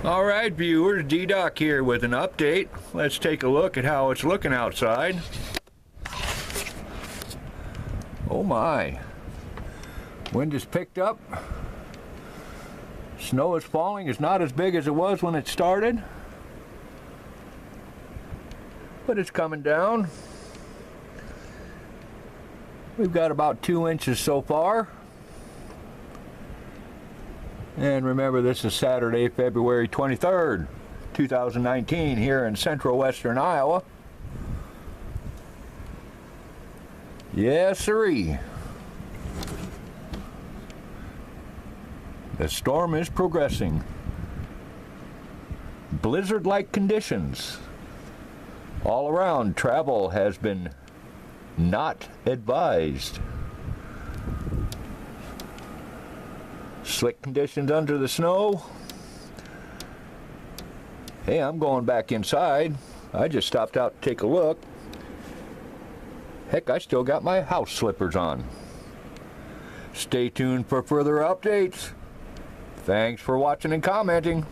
Alright viewers, D-Doc here with an update. Let's take a look at how it's looking outside. Oh my. Wind has picked up. Snow is falling. It's not as big as it was when it started, but it's coming down. We've got about 2 inches so far. And remember, this is Saturday, February 23rd, 2019, here in central western Iowa. Yes, sirree. The storm is progressing. Blizzard-like conditions all around. Travel has been not advised. Slick conditions under the snow. Hey, I'm going back inside. I just stopped out to take a look. Heck, I still got my house slippers on. Stay tuned for further updates. Thanks for watching and commenting.